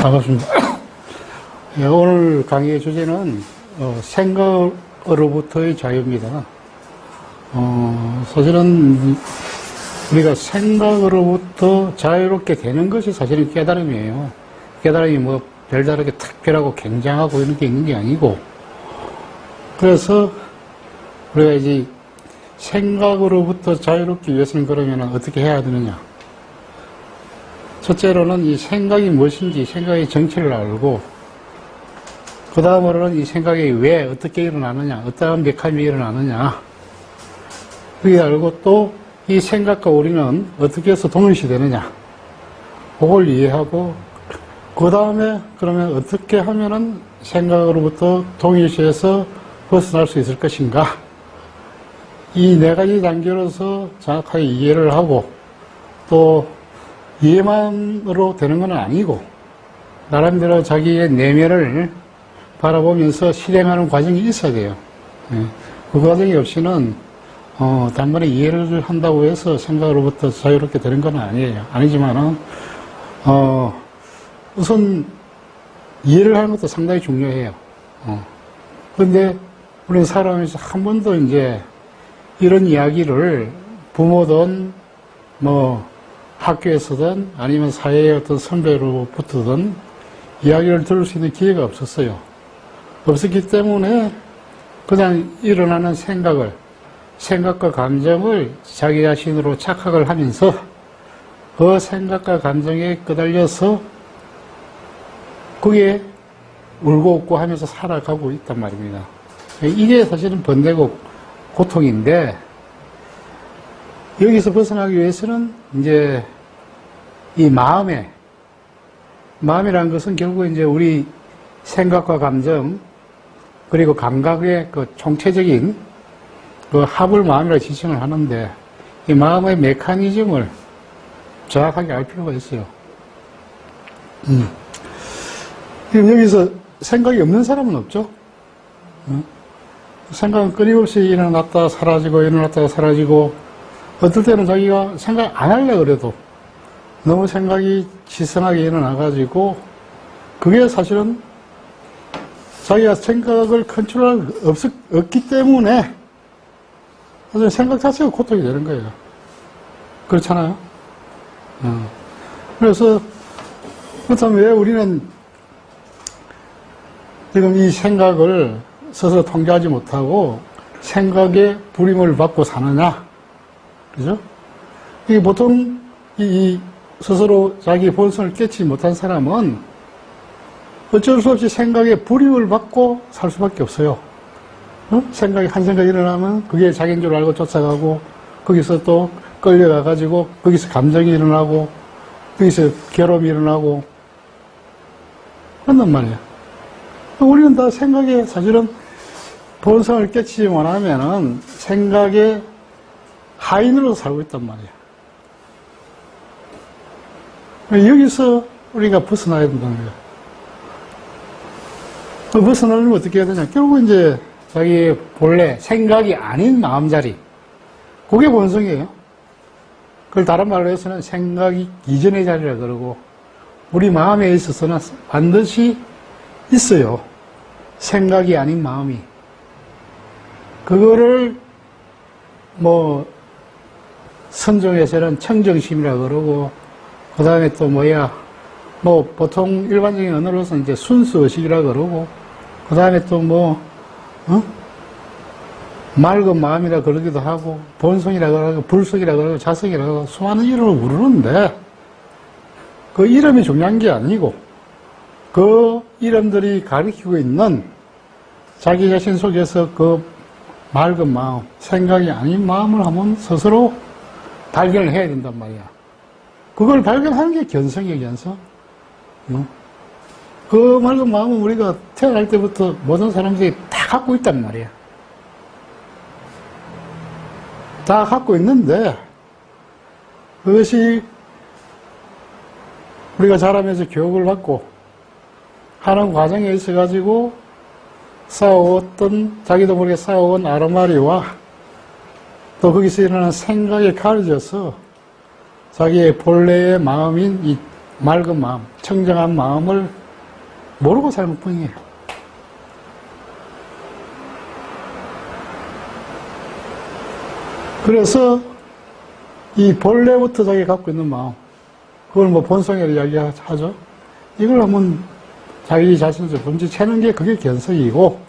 반갑습니다. 네, 오늘 강의의 주제는 생각으로부터의 자유입니다. 사실은 우리가 생각으로부터 자유롭게 되는 것이 사실은 깨달음이에요. 깨달음이 뭐 별다르게 특별하고 굉장하고 이런 게 있는 게 아니고, 그래서 우리가 이제 생각으로부터 자유롭기 위해서는 그러면 어떻게 해야 되느냐. 첫째로는 이 생각이 무엇인지, 생각의 정체를 알고, 그 다음으로는 이 생각이 왜, 어떻게 일어나느냐, 어떠한 메커니즘이 일어나느냐, 그게 알고 또 이 생각과 우리는 어떻게 해서 동일시되느냐, 그걸 이해하고, 그 다음에 그러면 어떻게 하면은 생각으로부터 동일시해서 벗어날 수 있을 것인가, 이 네 가지 단계로서 정확하게 이해를 하고, 또 이해만으로 되는 건 아니고 나름대로 자기의 내면을 바라보면서 실행하는 과정이 있어야 돼요. 그 과정이 없이는 단번에 이해를 한다고 해서 생각으로부터 자유롭게 되는 건 아니에요. 아니지만은 우선 이해를 하는 것도 상당히 중요해요. 그런데 우리는 살아가면서 한 번도 이제 이런 이야기를 부모든 뭐 학교에서든 아니면 사회의 어떤 선배로부터든 이야기를 들을 수 있는 기회가 없었어요. 없었기 때문에 그냥 일어나는 생각과 감정을 자기 자신으로 착각을 하면서 그 생각과 감정에 끄달려서 그게 울고 웃고 하면서 살아가고 있단 말입니다. 이게 사실은 번뇌고 고통인데, 여기서 벗어나기 위해서는 이제 이 마음이라는 것은 결국 이제 우리 생각과 감정 그리고 감각의 그 총체적인 그 합을 마음이라고 지칭을 하는데, 이 마음의 메커니즘을 정확하게 알 필요가 있어요. 지금 여기서 생각이 없는 사람은 없죠. 생각은 끊임없이 일어났다 사라지고 일어났다가 사라지고, 어떨 때는 자기가 생각 안 하려고 그래도 너무 생각이 지성하게 일어나가지고, 그게 사실은 자기가 생각을 컨트롤할 수 없기 때문에 사실 생각 자체가 고통이 되는 거예요. 그렇잖아요? 그래서 그렇다면 왜 우리는 지금 이 생각을 스스로 통제하지 못하고 생각에 부림을 받고 사느냐? 그죠? 이게 보통 이 스스로 자기 본성을 깨치지 못한 사람은 어쩔 수 없이 생각에 불이익을 받고 살 수밖에 없어요. 생각이 한 생각이 일어나면 그게 자기인 줄 알고 쫓아가고, 거기서 또 끌려가가지고 거기서 감정이 일어나고, 거기서 괴로움이 일어나고 그런단 말이에요. 우리는 다 생각에 사실은 본성을 깨치지 못하면은 생각에 하인으로 살고 있단 말이에요. 여기서 우리가 벗어나야 된다는 거예요. 벗어나려면 어떻게 해야 되냐? 결국 이제 자기의 본래 생각이 아닌 마음자리, 그게 본성이에요. 그걸 다른 말로 해서는 생각이 이전의 자리라 그러고, 우리 마음에 있어서는 반드시 있어요. 생각이 아닌 마음이. 그거를 뭐 선정에서는 청정심이라 그러고, 그 다음에 또 뭐 보통 일반적인 언어로서는 이제 순수의식이라 그러고, 그 다음에 또 맑은 마음이라 그러기도 하고, 본성이라 그러고, 불성이라 그러고, 자성이라 그러고, 수많은 이름을 부르는데, 그 이름이 중요한 게 아니고, 그 이름들이 가리키고 있는 자기 자신 속에서 그 맑은 마음, 생각이 아닌 마음을 한번 스스로 발견을 해야 된단 말이야. 그걸 발견하는 게 견성이에요, 견성. 그 맑은 마음은 우리가 태어날 때부터 모든 사람들이 다 갖고 있단 말이야. 다 갖고 있는데, 그것이 우리가 자라면서 교육을 받고 하는 과정에 있어가지고 자기도 모르게 쌓아온 아르마리와 또 거기서 일어나는 생각에 가려져서 자기의 본래의 마음인 이 맑은 마음, 청정한 마음을 모르고 살는 뿐이에요. 그래서 이 본래부터 자기가 갖고 있는 마음, 그걸 뭐 본성이라고 이야기하죠. 이걸 한번 자기 자신을 번지채는 게 그게 견성이고,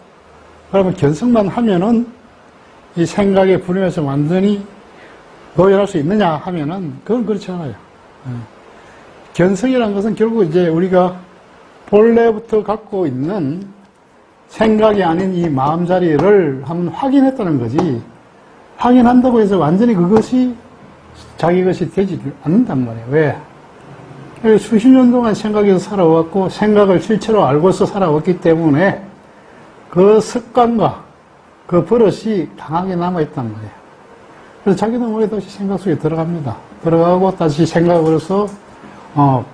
그러면 견성만 하면은 이 생각의 분야에서 완전히 노열할 수 있느냐 하면은 그건 그렇지 않아요. 견성이라는 것은 결국 이제 우리가 본래부터 갖고 있는 생각이 아닌 이 마음자리를 한번 확인했다는 거지, 확인한다고 해서 완전히 그것이 자기 것이 되지 않는단 말이에요. 왜? 수십 년 동안 생각에서 살아왔고 생각을 실체로 알고서 살아왔기 때문에 그 습관과 그 버릇이 강하게 남아있단 말이에요. 그래서 자기도 모르게 다시 생각 속에 들어갑니다. 들어가고 다시 생각으로서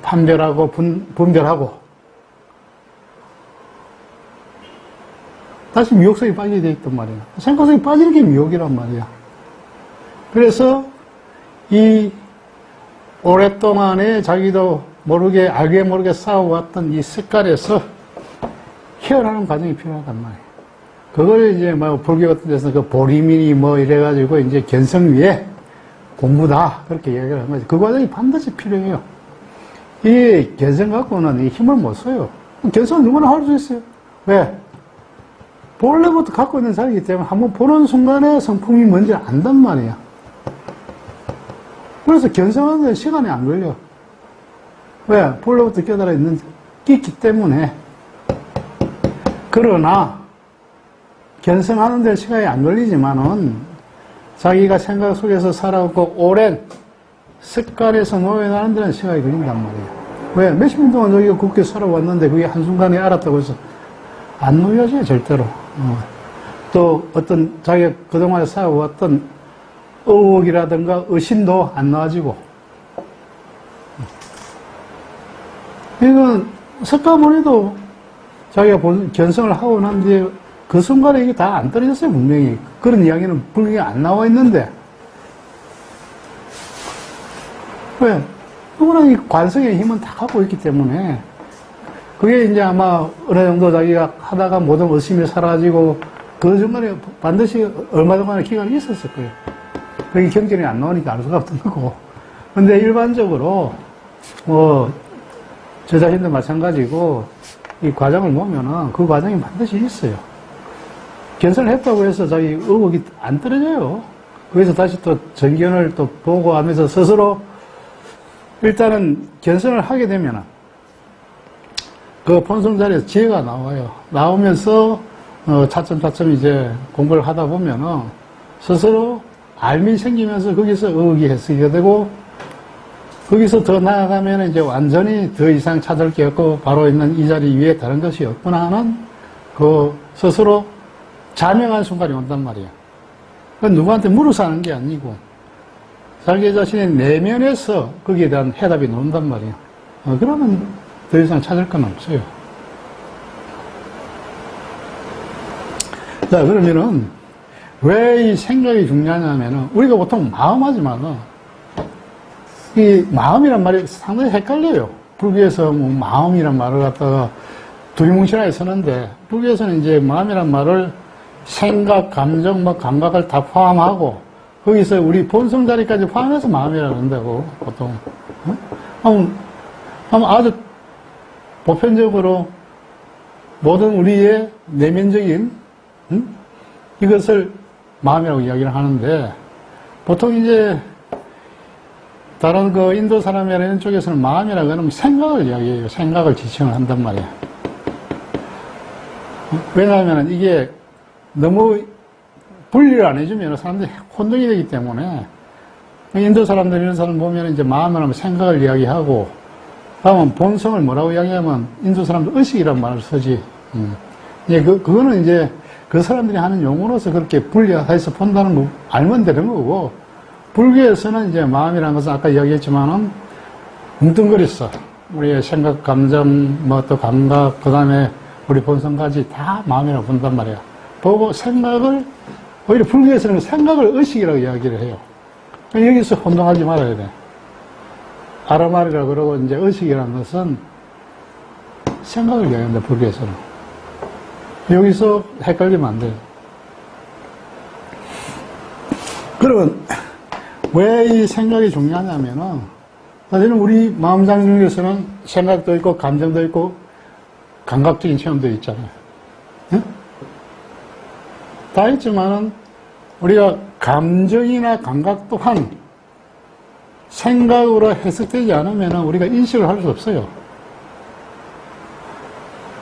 판별하고 분별하고 다시 미혹 속에 빠지게 돼 있단 말이에요. 생각 속에 빠지는 게 미혹이란 말이야. 그래서 이 오랫동안에 자기도 모르게 알게 모르게 쌓아왔던 이 습관에서 헤어나는 과정이 필요하단 말이에요. 그걸 이제 뭐 불교 같은 데서 그 보리민이 뭐 이래가지고 이제 견성 위에 공부다 그렇게 얘기를 한 거지. 그 과정이 반드시 필요해요. 이 견성 갖고는 이 힘을 못 써요. 견성은 누구나 할 수 있어요. 왜? 본래부터 갖고 있는 자리이기 때문에 한번 보는 순간에 성품이 뭔지 안단 말이야. 그래서 견성하는 데 시간이 안 걸려. 왜? 본래부터 깨달아 있기 때문에. 그러나 견성하는 데 시간이 안 걸리지만은 자기가 생각 속에서 살아왔고 오랜 습관에서 놓여나는 데는 시간이 걸린단 말이에요. 왜? 몇십 년 동안 저기가 그렇게 살아왔는데 그게 한순간에 알았다고 해서 안 놓여져요, 절대로. 또 어떤 자기가 그동안에 살아왔던 의혹이라든가 의심도 안 나아지고. 이건 습관머리도 자기가 견성을 하고 난 뒤에 그 순간에 이게 다 안 떨어졌어요, 분명히. 그런 이야기는 불교에 안 나와 있는데. 왜? 누구나 이 관성의 힘은 다 갖고 있기 때문에 그게 이제 아마 어느 정도 자기가 하다가 모든 의심이 사라지고 그 중간에 반드시 얼마 동안의 기간이 있었을 거예요. 그게 경전이 안 나오니까 알 수가 없던 거고. 근데 일반적으로 저 자신도 마찬가지고 이 과정을 보면은 그 과정이 반드시 있어요. 견성을 했다고 해서 자기 의혹이 안 떨어져요. 거기서 다시 또 전견을 또 보고 하면서 스스로 일단은 견성을 하게 되면은 그 본성 자리에서 지혜가 나와요. 나오면서 차츰차츰 이제 공부를 하다 보면은 스스로 알미 생기면서 거기서 의혹이 해석이 되고 거기서 더 나아가면 이제 완전히 더 이상 찾을 게 없고 바로 있는 이 자리 위에 다른 것이 없구나 하는 그 스스로 자명한 순간이 온단 말이에요. 그건 누구한테 물어서 하는 게 아니고 자기 자신의 내면에서 거기에 대한 해답이 나온단 말이에요. 그러면 더 이상 찾을 건 없어요. 자, 그러면은 왜 이 생각이 중요하냐면은 우리가 보통 마음 하지만은 이 마음이란 말이 상당히 헷갈려요. 불교에서 뭐 마음이란 말을 갖다가 두리뭉실하게 쓰는데 불교에서는 이제 마음이란 말을 생각, 감정, 뭐 감각을 다 포함하고 거기서 우리 본성 자리까지 포함해서 마음이라고 한다고 보통. 아주 보편적으로 모든 우리의 내면적인 이것을 마음이라고 이야기를 하는데 보통 이제 다른 그 인도 사람이나 이런 쪽에서는 마음이라고 하면 생각을 이야기해요. 생각을 지칭을 한단 말이에요. 왜냐하면 이게 너무 분리를 안 해주면 사람들이 혼동이 되기 때문에 인도 사람들 이런 사람 보면 이제 마음을 하면 생각을 이야기하고 다음은 본성을 뭐라고 이야기하면 인도 사람들 의식이란 말을 쓰지. 이제 그거는 이제 그 사람들이 하는 용어로서 그렇게 분리해서 본다는 거 알면 되는 거고 불교에서는 이제 마음이라는 것은 아까 이야기했지만은 뭉뚱그렸어. 우리의 생각, 감정, 뭐 또 감각, 그 다음에 우리 본성까지 다 마음이라고 본단 말이야. 보고 생각을, 오히려 불교에서는 생각을 의식이라고 이야기를 해요. 여기서 혼동하지 말아야 돼. 아라말이라고 그러고 이제 의식이라는 것은 생각을 이야기합니다, 불교에서는. 여기서 헷갈리면 안 돼요. 그러면 왜 이 생각이 중요하냐면은 사실은 우리 마음장 중에서는 생각도 있고 감정도 있고 감각적인 체험도 있잖아요. 응? 다 있지만은 우리가 감정이나 감각 또한 생각으로 해석되지 않으면은 우리가 인식을 할 수 없어요.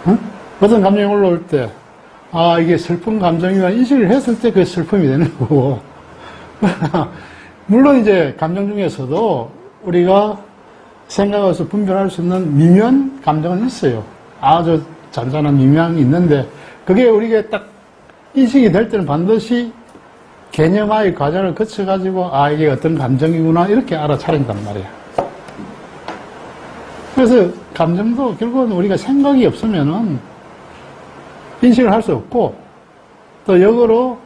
응? 어떤 감정이 올라올 때, 아, 이게 슬픈 감정이다 인식을 했을 때 그게 슬픔이 되는 거고. 물론 이제 감정 중에서도 우리가 생각해서 분별할 수 있는 미묘한 감정은 있어요. 아주 잔잔한 미묘함이 있는데, 그게 우리가 딱 인식이 될 때는 반드시 개념화의 과정을 거쳐가지고, 아, 이게 어떤 감정이구나, 이렇게 알아차린단 말이야. 그래서 감정도 결국은 우리가 생각이 없으면은 인식을 할 수 없고, 또 역으로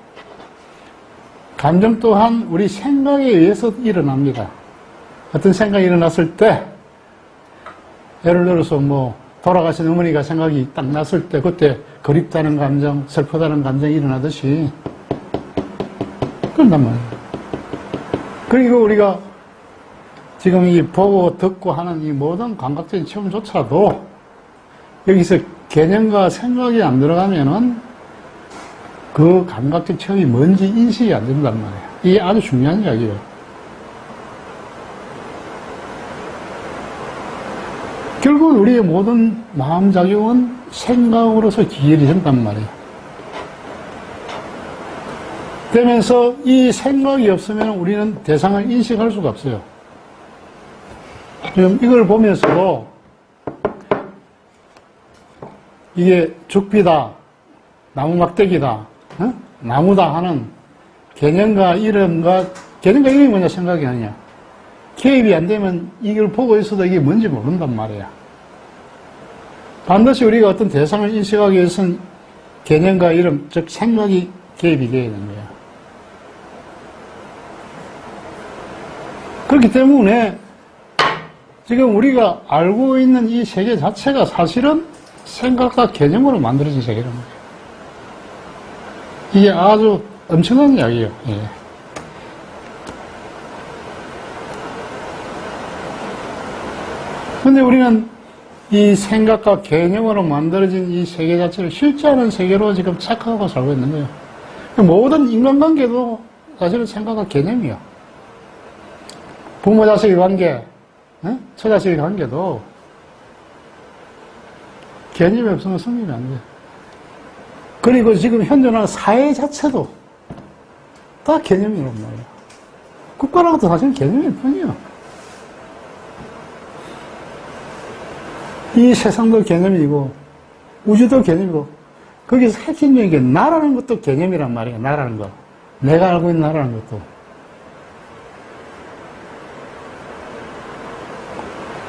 감정 또한 우리 생각에 의해서 일어납니다. 어떤 생각이 일어났을 때, 예를 들어서 뭐, 돌아가신 어머니가 생각이 딱 났을 때, 그때 그립다는 감정, 슬프다는 감정이 일어나듯이, 그런단 말이에요. 그리고 우리가 지금 이 보고 듣고 하는 이 모든 감각적인 체험조차도 여기서 개념과 생각이 안 들어가면은 그 감각적 체험이 뭔지 인식이 안 된단 말이에요. 이게 아주 중요한 이야기예요. 결국 우리의 모든 마음작용은 생각으로서 기결이 된단 말이에요. 되면서 이 생각이 없으면 우리는 대상을 인식할 수가 없어요. 지금 이걸 보면서도 이게 죽비다, 나무 막대기다, 나무다 하는 개념과 이름이 뭐냐 생각이 아니야. 개입이 안 되면 이걸 보고 있어도 이게 뭔지 모른단 말이야. 반드시 우리가 어떤 대상을 인식하기 위해서는 개념과 이름, 즉 생각이 개입이 되어야 되는 거야. 그렇기 때문에 지금 우리가 알고 있는 이 세계 자체가 사실은 생각과 개념으로 만들어진 세계란 말이에요. 이게 아주 엄청난 이야기예요. 예. 근데 우리는 이 생각과 개념으로 만들어진 이 세계 자체를 실제하는 세계로 지금 착각하고 살고 있는 거예요. 모든 인간관계도 사실은 생각과 개념이에요. 부모 자식 관계, 처자식 관계도 개념이 없으면 성립이 안 돼요. 그리고 지금 현존하는 사회 자체도 다 개념이란 말이에요. 국가라는 것도 사실 개념일 뿐이에요. 이 세상도 개념이고 우주도 개념이고 거기서 핵심적인 게 나라는 것도 개념이란 말이에요. 나라는 거. 내가 알고 있는 나라는 것도.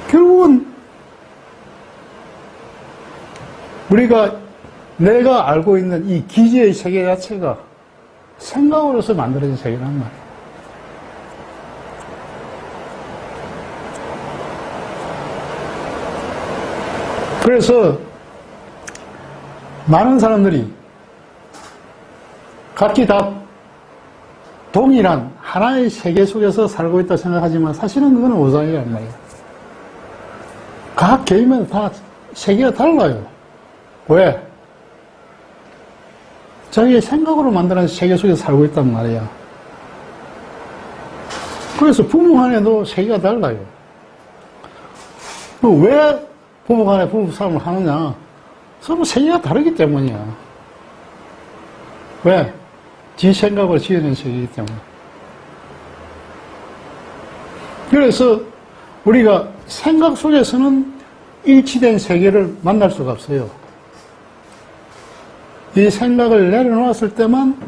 결국은 우리가 내가 알고 있는 이 기지의 세계 자체가 생각으로서 만들어진 세계란 말이에요. 그래서 많은 사람들이 각기 다 동일한 하나의 세계 속에서 살고 있다 생각하지만 사실은 그건 오산이란 말이에요. 각 개인마다 다 세계가 달라요. 왜? 자기의 생각으로 만드는 세계 속에서 살고 있단 말이야. 그래서 부부 간에도 세계가 달라요. 왜 부부 간에 부부 싸움을 하느냐? 서로 세계가 다르기 때문이야. 왜? 지 생각으로 지어낸 세계이기 때문에. 그래서 우리가 생각 속에서는 일치된 세계를 만날 수가 없어요. 이 생각을 내려놓았을 때만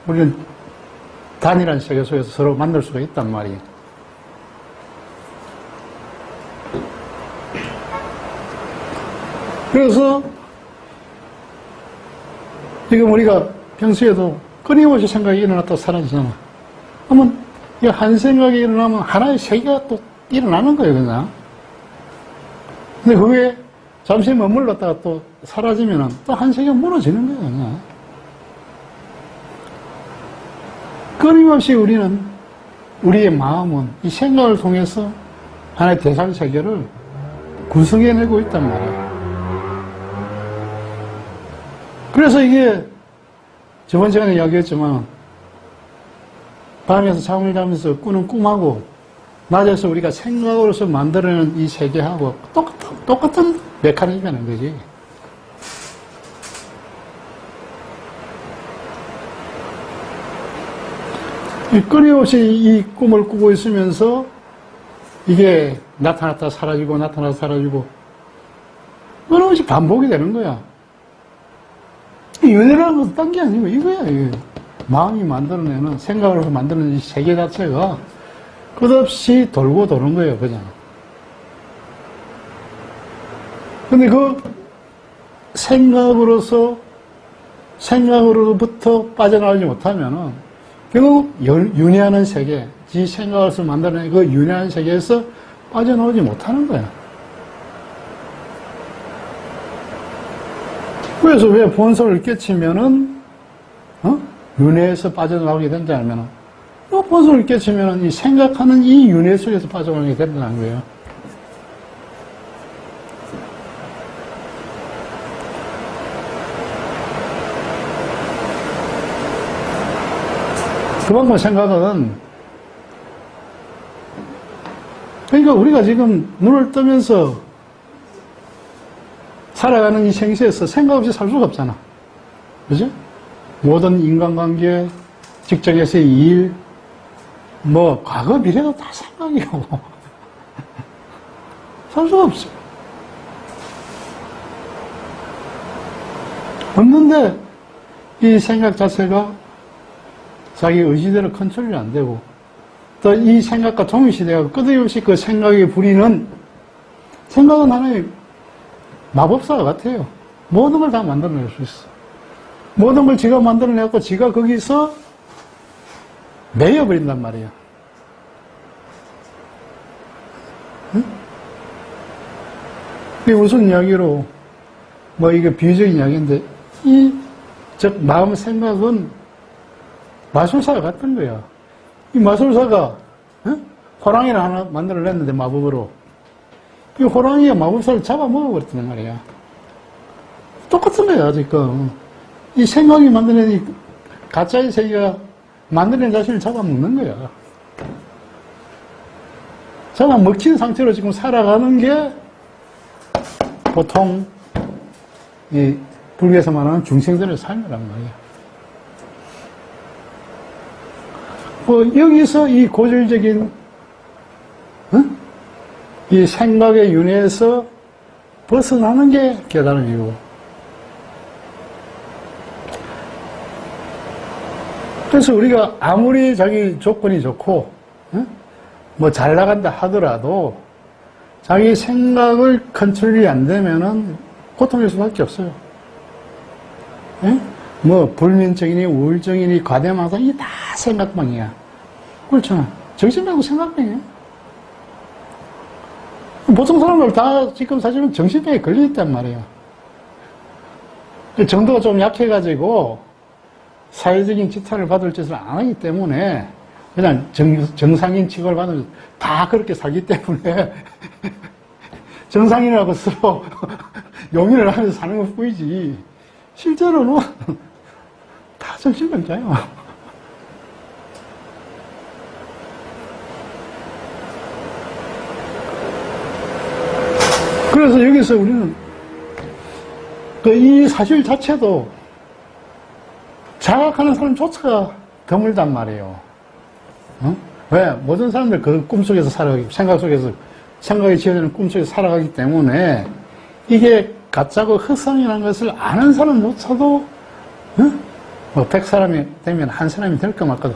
우리는 단일한 세계 속에서 서로 만날 수가 있단 말이에요. 그래서 지금 우리가 평소에도 끊임없이 생각이 일어났다 사라지잖아. 그러면 이 한 생각이 일어나면 하나의 세계가 또 일어나는 거예요, 그냥. 근데 그게 잠시 머물렀다가 또 사라지면은 또 한 세계가 무너지는 거예요, 그냥. 끊임없이 우리의 마음은 이 생각을 통해서 하나의 대상 세계를 구성해내고 있단 말이에요. 그래서 이게 저번 시간에 이야기했지만 밤에서 잠을 자면서 꾸는 꿈하고 낮에서 우리가 생각으로서 만들어내는 이 세계하고 똑같은 메커니즘이라는 거지. 끊임없이 이 꿈을 꾸고 있으면서 이게 나타났다 사라지고 나타났다 사라지고 끊임없이 반복이 되는 거야. 윤회라는 것도 딴 게 아니고 이거야. 이게. 마음이 만들어내는, 생각으로서 만들어내는 이 세계 자체가 끝없이 돌고 도는 거예요, 그냥. 근데 그 생각으로부터 빠져나오지 못하면은 결국 윤회하는 세계, 지 생각으로서 만들어낸 그 윤회하는 세계에서 빠져나오지 못하는 거야. 그래서 왜 본성을 깨치면은, 윤회에서 빠져나오게 된다면은, 본성을 깨치면은 이 생각하는 이 윤회 속에서 빠져나오게 된다는 거예요. 그만큼 생각은, 그러니까 우리가 지금 눈을 뜨면서 살아가는 이 생세에서 생각 없이 살 수가 없잖아. 그죠? 모든 인간관계, 직장에서의 일, 과거, 미래도 다 생각이고. 살 수가 없어. 없는데, 이 생각 자체가 자기 의지대로 컨트롤이 안 되고, 또 이 생각과 동일시대가 끊임없이 그 생각이 부리는, 생각은 하나의 마법사 같아요. 모든 걸 다 만들어낼 수 있어. 모든 걸 지가 만들어내고 지가 거기서 매여버린단 말이에요. 응? 이게 무슨 이야기로, 이게 비유적인 이야기인데, 마음 생각은 마술사가 같은 거야. 이 마술사가, 호랑이를 하나 만들어냈는데, 마법으로. 이 호랑이가 마법사를 잡아먹어버렸단 말이야. 똑같은 거야, 지금. 이 생각이 만드는 이 가짜의 세계가 만드는 자신을 잡아먹는 거야. 잡아먹힌 상태로 지금 살아가는 게 보통 이 불교에서 말하는 중생들의 삶이란 말이야. 여기서 이 고질적인 이 생각의 윤회에서 벗어나는 게 깨달음이고, 그래서 우리가 아무리 자기 조건이 좋고 잘 나간다 하더라도 자기 생각을 컨트롤이 안 되면은 고통일 수밖에 없어요. 불면증이니 우울증이니 과대망상 이게 다 생각방이야. 그렇잖아. 정신병도 생각방이야. 보통 사람들 다 지금 사실은 정신병에 걸려있단 말이에요. 정도가 좀 약해가지고 사회적인 지탄을 받을 짓을 안 하기 때문에 그냥 정상인 취급을 받으면서 다 그렇게 살기 때문에 정상인이라고 스스로 용인을 하면서 사는 것 뿐이지 실제로는 다 정신병자예요. 그래서 여기서 우리는 이 사실 자체도 자각하는 사람조차가 드물단 말이에요. 왜? 모든 사람들 그 꿈속에서 살아가기, 생각이 지어지는 꿈속에서 살아가기 때문에 이게 가짜고 흑성이라는 것을 아는 사람조차도 100사람이 되면 한 사람이 될까 말까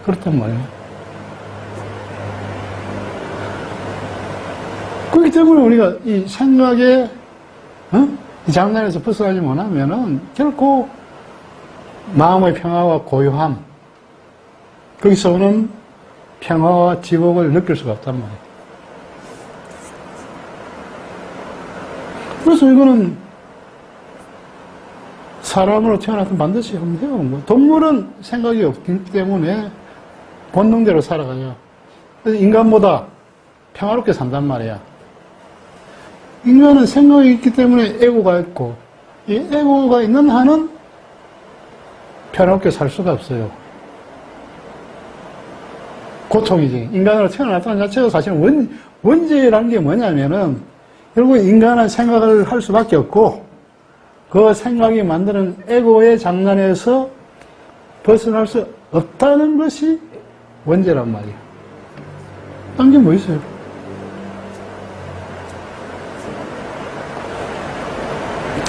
그렇단 말이에요. 그렇기 때문에 우리가 이 생각에 이 장난에서 벗어나지 못하면은 결코 마음의 평화와 고요함, 거기서 오는 평화와 지복을 느낄 수가 없단 말이에요. 그래서 이거는 사람으로 태어나서 반드시 하면 돼요. 뭐 동물은 생각이 없기 때문에 본능대로 살아가요. 그래서 인간보다 평화롭게 산단 말이야. 인간은 생각이 있기 때문에 에고가 있고, 이 에고가 있는 한은 평화롭게 살 수가 없어요. 고통이지. 인간으로 태어났다는 자체가 사실은 원죄라는 게 뭐냐면은, 결국 인간은 생각을 할 수밖에 없고, 그 생각이 만드는 에고의 장난에서 벗어날 수 없다는 것이 원죄란 말이에요. 딴 게 뭐 있어요?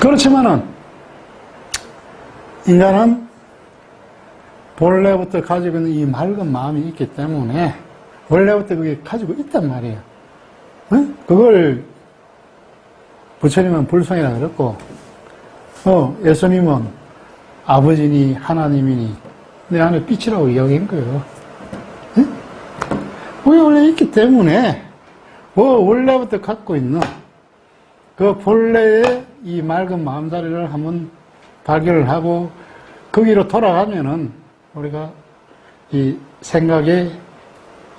그렇지만은, 인간은 본래부터 가지고 있는 이 맑은 마음이 있기 때문에, 원래부터 그게 가지고 있단 말이에요. 응? 그걸 부처님은 불성이라 그랬고, 예수님은 아버지니 하나님이니 내 안에 빛이라고 이야기한 거예요. 응? 그게 원래 있기 때문에, 원래부터 갖고 있는 그 본래의 이 맑은 마음자리를 한번 발견을 하고, 거기로 돌아가면은 우리가 이 생각의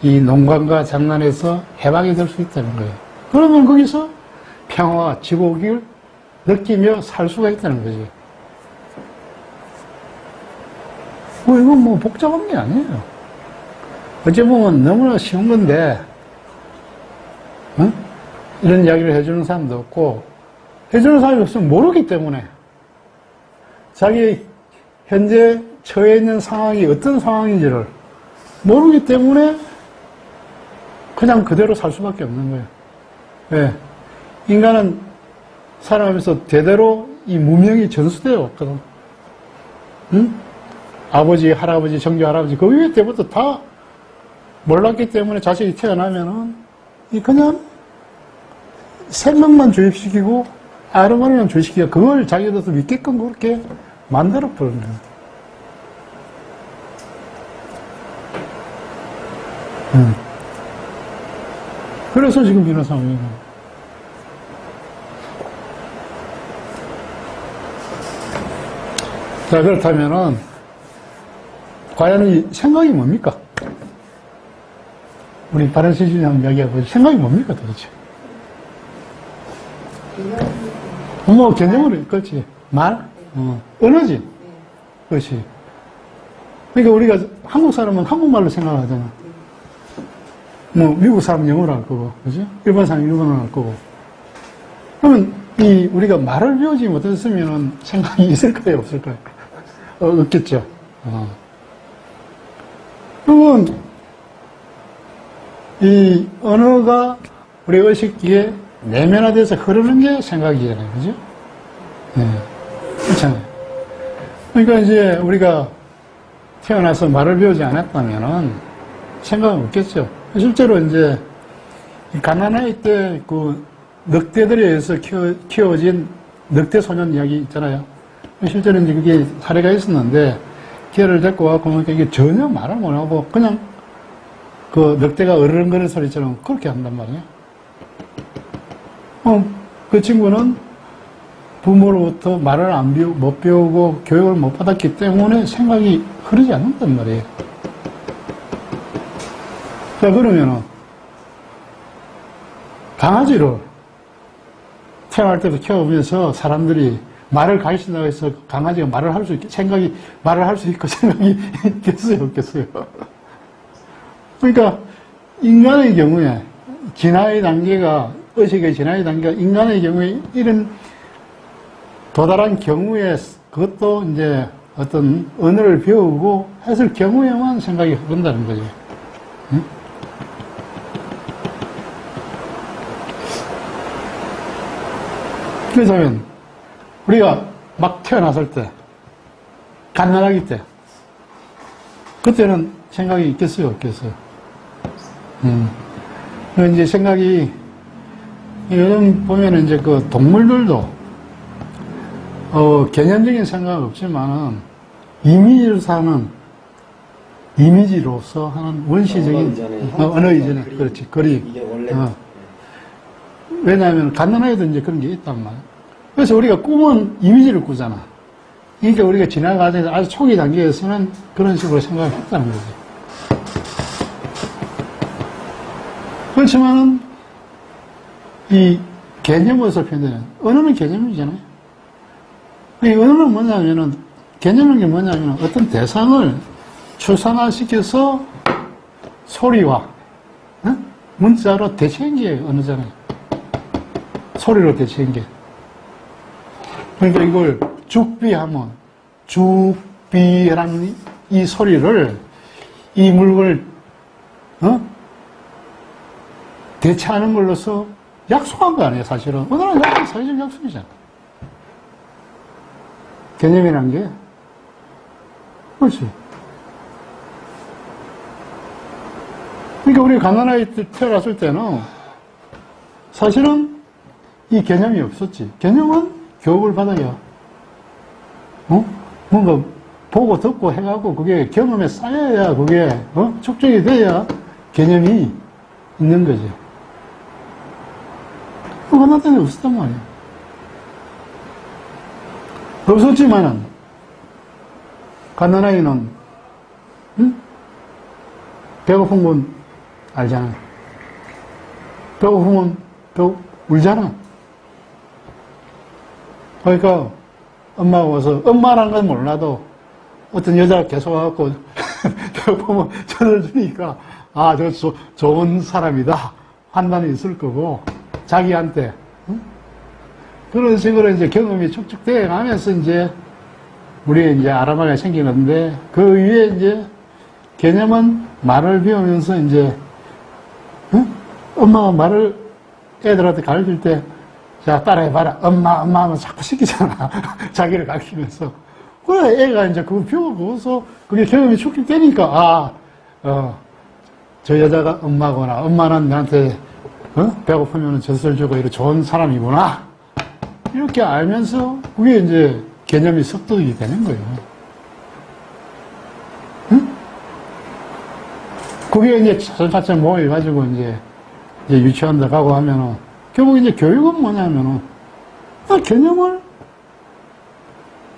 이 농간과 장난에서 해방이 될 수 있다는 거예요. 그러면 거기서 평화와 지옥을 느끼며 살 수가 있다는 거지. 이건 뭐 복잡한 게 아니에요. 어찌 보면 너무나 쉬운 건데, 이런 이야기를 해주는 사람도 없고, 해주는 사람이 없으면 모르기 때문에, 자기 현재 처해 있는 상황이 어떤 상황인지를 모르기 때문에 그냥 그대로 살 수밖에 없는 거예요. 왜? 인간은 살아가면서 대대로 이 무명이 전수되어 왔거든. 응? 아버지, 할아버지, 정조 할아버지, 그 위에 때부터 다 몰랐기 때문에 자식이 태어나면은 그냥 생명만 주입시키고 아르마니만 주입시키고 그걸 자기들도 믿게끔 그렇게 만들어 버리는 거예요. 그래서 지금 이런 상황이에요. 자, 그렇다면은, 과연 이 생각이 뭡니까? 우리 바른시주의 한번 이야기해보죠. 생각이 뭡니까, 도대체? 뭐, 개념으로, 그렇지. 말? 언어지. 그렇지. 그러니까 우리가 한국 사람은 한국말로 생각하잖아. 뭐, 미국 사람은 영어로 할 거고, 그죠? 일본 사람은 일본어로 할 거고. 그러면, 우리가 말을 배우지 못했으면 생각이 있을까요, 없을까요? 없겠죠. 그러면, 이 언어가 우리 의식기에 내면화돼서 흐르는 게 생각이잖아요, 그죠? 네. 그렇잖아요. 그러니까 이제 우리가 태어나서 말을 배우지 않았다면은 생각은 없겠죠. 실제로 이제 가나나이 때 그 늑대들에 의해서 키워진 늑대 소년 이야기 있잖아요. 실제로 이제 그게 사례가 있었는데 걔를 데리고 와서 보니까 이게 전혀 말을 못하고 그냥 그 늑대가 어르렁거리는 소리처럼 그렇게 한단 말이에요. 그 친구는 부모로부터 말을 못 배우고 교육을 못 받았기 때문에 생각이 흐르지 않는단 말이에요. 자, 그러면은, 강아지를 태어날 때부터 키워보면서 사람들이 말을 가르친다고 해서 강아지가 말을 할 수 있게, 말을 할 수 있고 생각이 있겠어요, 없겠어요? 그러니까, 인간의 경우에, 진화의 단계가, 의식의 진화의 단계가 인간의 경우에 이런 도달한 경우에 그것도 이제 어떤 언어를 배우고 했을 경우에만 생각이 흐른다는 거죠. 응? 그렇다면 우리가 막 태어났을 때, 갓난아기 때, 그때는 생각이 있겠어요, 없겠어요? 이제 생각이, 요즘 보면은 이제 그 동물들도, 개념적인 생각은 없지만은, 이미지로서 하는 원시적인, 언어 이전에, 그렇지, 거리. 이게 원래. 왜냐하면 갓난아이도 이제 그런 게 있단 말이야. 그래서 우리가 꿈은 이미지를 꾸잖아. 그러니까 우리가 지난 과정에서 아주 초기 단계에서는 그런 식으로 생각을 했다는 거지. 그렇지만은 이 개념에서 표현되는 언어는 개념이잖아요. 이 언어는 뭐냐면은 개념은 게 뭐냐면 어떤 대상을 추상화시켜서 소리와 문자로 대체한 게 언어잖아요. 소리로 대체한 게. 그러니까 이걸 죽비하면 죽비라는 이 소리를 이 물건을 대체하는 걸로서 약속한 거 아니에요, 사실은. 언어는 사회적 약속이잖아. 개념이란 게. 그렇지. 그러니까 우리 갓난아이 태어났을 때는 사실은 이 개념이 없었지. 개념은 교육을 받아야, 뭔가 보고 듣고 해가고 그게 경험에 쌓여야 그게, 축적이 돼야 개념이 있는 거지. 갓난 때는 없었단 말이야. 없었지만은, 갓난아이는, 배고픈 건 알잖아. 배고프면 울잖아. 그러니까 엄마가 와서 엄마라는 건 몰라도 어떤 여자가 계속 와갖고 배고프면 전을 주니까 아, 저 좋은 사람이다 판단이 있을 거고 자기한테 그런 식으로 이제 경험이 축적돼 가면서 이제 우리 이제 아람아가 생기는데 그 위에 이제 개념은 말을 배우면서 이제 엄마가 말을 애들한테 가르칠 때 자, 따라해봐라. 엄마 하면 자꾸 시키잖아. 자기를 가르치면서. 그래, 애가 이제 그거 배우고서 그게 경험이 축적되니까, 저 여자가 엄마구나. 엄마는 나한테, 배고프면 젖을 주고 이렇게 좋은 사람이구나. 이렇게 알면서 그게 이제 개념이 습득이 되는 거예요. 응? 그게 이제 차츰차츰 모여가지고 이제 유치원 들어가고 하면은 결국 이제 교육은 뭐냐면은 개념을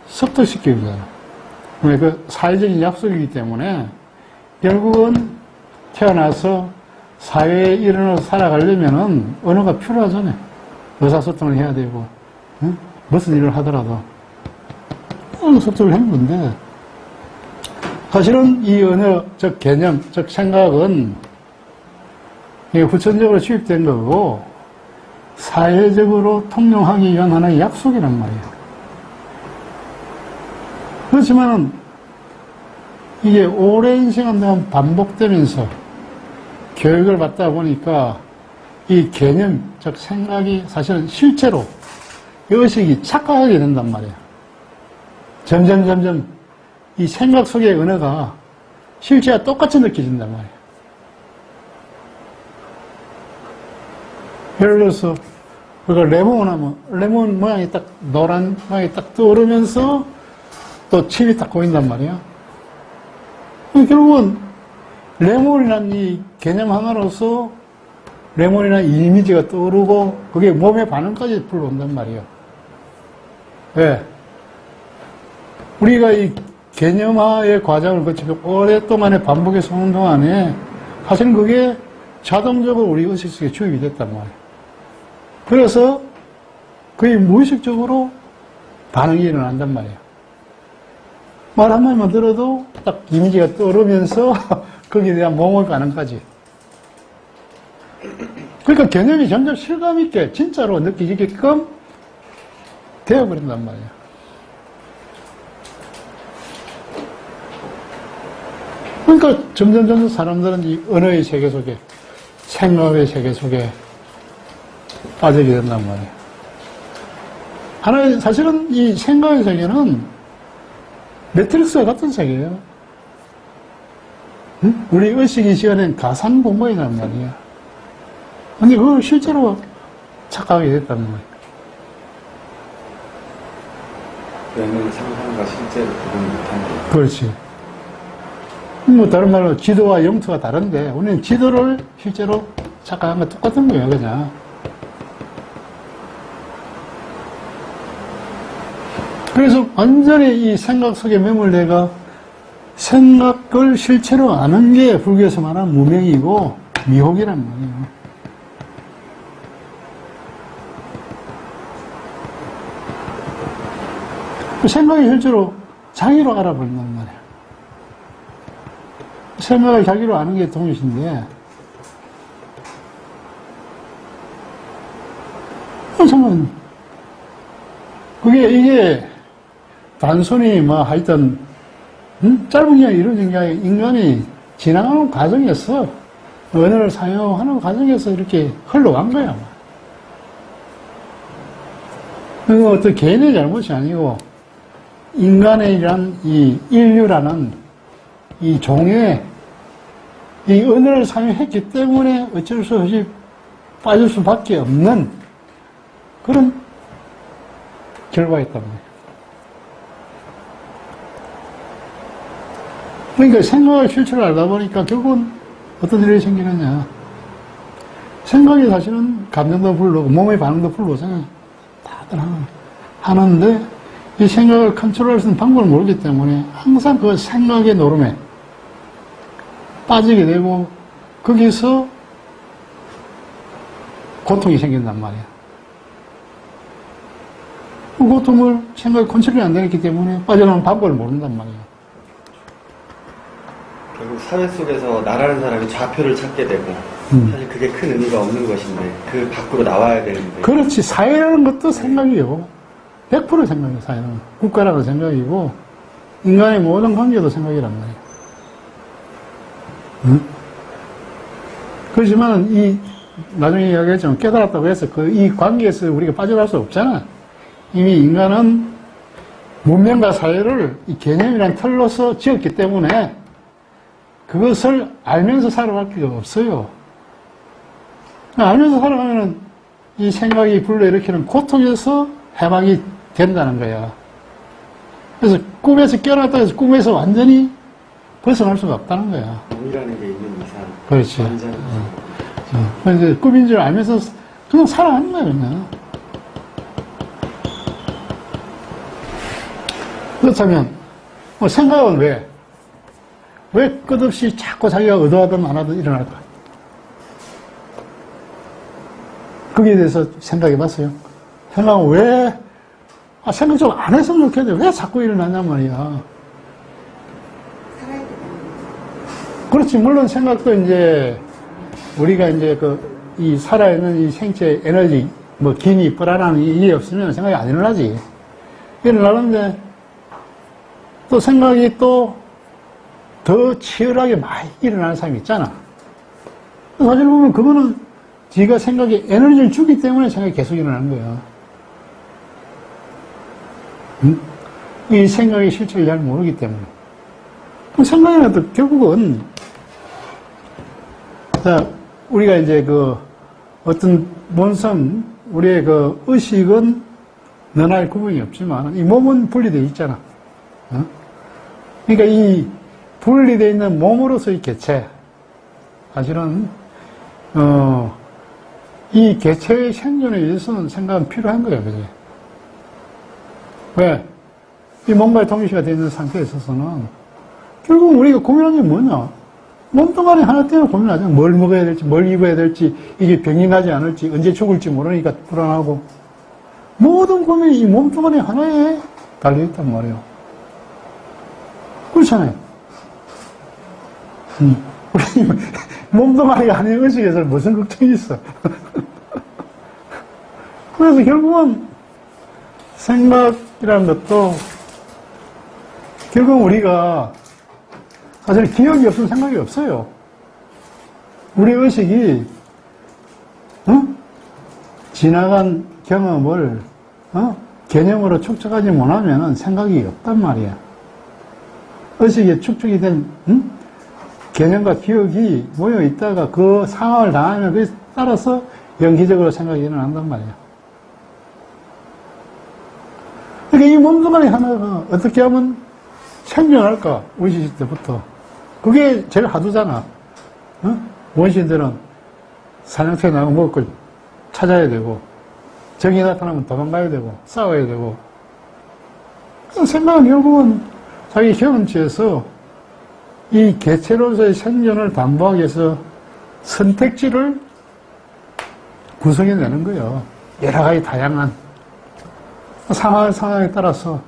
습득시키는 거잖아. 그 사회적인 약속이기 때문에 결국은 태어나서 사회의 일원으로 살아가려면은 언어가 필요하잖아요. 의사소통을 해야 되고, 무슨 일을 하더라도 습득을 하는 건데 사실은 이 언어, 즉 개념, 즉 생각은 후천적으로 주입된 거고 사회적으로 통용하기 위한 하나의 약속이란 말이에요. 그렇지만은 이게 오랜 시간 동안 반복되면서 교육을 받다 보니까 이 개념, 즉 생각이 사실은 실제로 의식이 착각하게 된단 말이에요. 점점 이 생각 속의 언어가 실제와 똑같이 느껴진단 말이에요. 예를 들어서 우리가 레몬 하면 레몬 모양이 딱 노란 모양이 딱 떠오르면서 또 칩이 딱 보인단 말이에요. 결국은 레몬이라는 이 개념 하나로서 레몬이라는 이미지가 떠오르고 그게 몸의 반응까지 불러온단 말이에요. 왜? 우리가 이 개념화의 과정을 거치고 오랫동안의 반복해서 오는 동안에 사실은 그게 자동적으로 우리 의식 속에 주입이 됐단 말이에요. 그래서 거의 무의식적으로 반응이 일어난단 말이에요. 말 한마디만 들어도 딱 이미지가 떠오르면서 거기에 대한 몸의 반응까지. 그러니까 개념이 점점 실감있게 진짜로 느껴지게끔 되어버린단 말이에요. 그러니까 점점 사람들은 이 언어의 세계 속에, 생각의 세계 속에 빠지게 된단 말이에요. 하나의, 사실은 이 생각의 세계는 매트릭스와 같은 세계예요. 응? 우리 의식이 지어낸 가상 공간이란 말이에요. 근데 그걸 실제로 착각하게 됐단 말이에요. 그러면 상상과 실제를 구분 못하는. 그렇지. 뭐 다른 말로 지도와 영토가 다른데 우리는 지도를 실제로 착각한 거 똑같은 거예요, 그냥. 그래서 완전히 이 생각 속에 매몰돼가 생각을 실체로 아는 게 불교에서 말하는 무명이고 미혹이란 말이에요. 생각이 실제로 자기로 알아버린단 말이에요. 생각을 자기로 아는 게 동일신데, 정말, 이게 단순히 하여튼, 짧은 기간에 이루어진 게 아니라 인간이 지나가는 과정에서, 언어를 사용하는 과정에서 이렇게 흘러간 거야. 그거 어떤 개인의 잘못이 아니고, 인간이란 이 인류라는 이 종에 이 언어를 사용했기 때문에 어쩔 수 없이 빠질 수밖에 없는 그런 결과가 있단 말이에요. 그러니까 생각의 실체를 알다 보니까 결국은 어떤 일이 생기느냐. 생각이 사실은 감정도 불러오고 몸의 반응도 불러오잖아요. 다들 하는데 이 생각을 컨트롤할 수 있는 방법을 모르기 때문에 항상 그 생각의 노름에 빠지게 되고 거기서 고통이 생긴단 말이야. 그 고통을 생각이 컨트롤이 안 되기 때문에 빠져나오는 방법을 모른단 말이야. 결국 사회 속에서 나라는 사람이 좌표를 찾게 되고 사실 그게 큰 의미가 없는 것인데 그 밖으로 나와야 되는데. 그렇지. 사회라는 것도 생각이요. 100% 생각이에요, 사회는. 국가라는 생각이고, 인간의 모든 관계도 생각이란 말이에요. 응? 그렇지만, 나중에 이야기했지만, 깨달았다고 해서 이 관계에서 우리가 빠져날 수 없잖아. 이미 인간은 문명과 사회를 이 개념이란 틀로서 지었기 때문에, 그것을 알면서 살아갈 필요가 없어요. 알면서 살아가면은, 이 생각이 불러일으키는 고통에서 해방이 된다는 거야. 그래서 꿈에서 깨어났다 해서 꿈에서 완전히 벗어날 수가 없다는 거야. 꿈이라는 게 있는 이상. 그렇지. 완전히. 그래서 꿈인 줄 알면서 그냥 살아가는 거야, 그냥. 그렇다면, 생각은 왜 끝없이 자꾸 자기가 의도하든 안 하든 일어날까? 거기에 대해서 생각해 봤어요? 생각은 생각 좀 안 했으면 좋겠는데 왜 자꾸 일어나냔 말이야. 그렇지. 물론 생각도 이제 우리가 이제 이 살아있는 이 생체 에너지, 기니, 불안함이 이게 없으면 생각이 안 일어나지. 일어나는데 또 생각이 또 더 치열하게 많이 일어나는 사람이 있잖아. 사실 보면 그거는 지가 생각에 에너지를 주기 때문에 생각이 계속 일어나는 거야. 응? 이 생각의 실체를 잘 모르기 때문에. 생각이라도 결국은, 우리가 이제 어떤 본성, 우리의 의식은 너나의 구분이 없지만, 이 몸은 분리되어 있잖아. 그러니까 이 분리되어 있는 몸으로서의 개체, 사실은, 이 개체의 생존에 위해서는 생각은 필요한 거예요, 그지? 왜? 이 몸과의 동일시가 되어 있는 상태에 있어서는 결국 우리가 고민하는 게 뭐냐? 몸뚱아리 하나 때문에 고민하잖아. 뭘 먹어야 될지, 뭘 입어야 될지, 이게 병이 나지 않을지, 언제 죽을지 모르니까 불안하고. 모든 고민이 이 몸뚱아리 하나에 달려있단 말이에요. 그렇잖아요. 우리 몸뚱아리가 아닌 의식에서 무슨 걱정이 있어. 그래서 결국은 생각이라는 것도 결국 우리가 사실 기억이 없으면 생각이 없어요. 우리 의식이 지나간 경험을 개념으로 축적하지 못하면 생각이 없단 말이야. 의식에 축적이 된 개념과 기억이 모여 있다가 그 상황을 당하면 그에 따라서 연기적으로 생각이 일어난단 말이야. 그러니까 이 몸뚱아리 하나가 어떻게 하면 생존할까? 원시시 때부터. 그게 제일 하도잖아. 원시들은 사냥터에 나가고 먹을 걸 찾아야 되고, 적이 나타나면 도망가야 되고, 싸워야 되고. 생각은 결국은 자기 경험치에서 이 개체로서의 생존을 담보하기 위해서 선택지를 구성해내는 거예요. 여러 가지 다양한 상황에 따라서.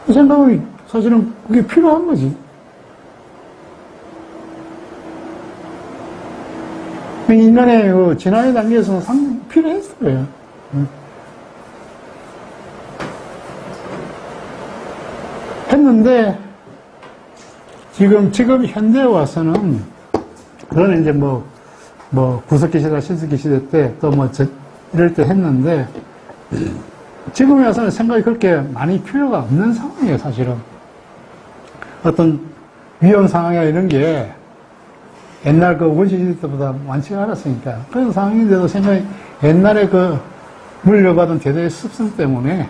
그 생각이 사실은 그게 필요한 거지. 인간의 그 진화의 단계에서는 상당히 필요했어요. 했는데, 지금 현대에 와서는, 그거는 이제 구석기 시대, 신석기 시대 때, 또 이럴 때 했는데, 지금에 와서는 생각이 그렇게 많이 필요가 없는 상황이에요, 사실은. 어떤 위험 상황이나 이런 게 옛날 그 원시시대 때보다 많지가 않았으니까. 그런 상황인데도 생각이 옛날에 그 물려받은 대대의 습성 때문에